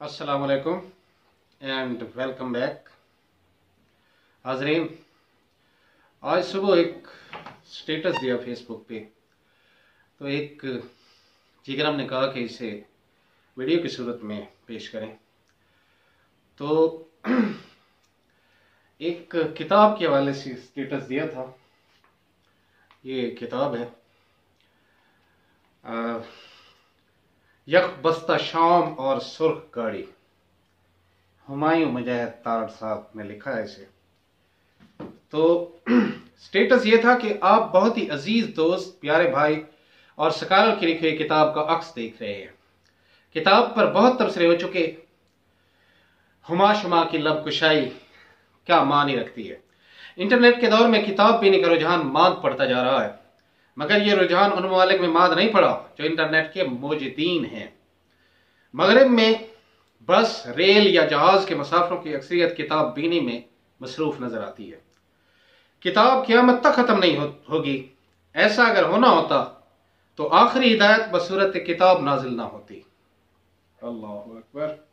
अस्सलाम वालेकुम and welcome back. हाजरीन, आज सुबह एक स्टेटस दिया फेसबुक पे, तो एक जिगरम ने कहा कि इसे वीडियो की सूरत में पेश करें। तो एक किताब के हवाले से स्टेटस दिया था। ये किताब है यक बस्ता शाम और सुर्ख गाड़ी, हुमायूं मुजाहिद तारड़ साहब ने लिखा है इसे। तो स्टेटस ये था कि आप बहुत ही अजीज दोस्त, प्यारे भाई और स्कॉलर की लिखी हुई किताब का अक्स देख रहे हैं। किताब पर बहुत तबसरे हो चुके। हुमा शुमा की लब कुशाई क्या मानी रखती है। इंटरनेट के दौर में किताब पीने का रुझान मांद पड़ता जा रहा है, मगर यह रुझान उन ममालिक में मांद नहीं पड़ा जो इंटरनेट के मोजिदीन हैं। मगरिब में बस, रेल या जहाज के मुसाफिरों की अक्सरियत किताब बीनी में मसरूफ नजर आती है। किताब क़यामत तक खत्म नहीं होगी। ऐसा अगर होना होता तो आखिरी हिदायत बसूरत किताब नाजिल ना होती। अल्लाहु अकबर।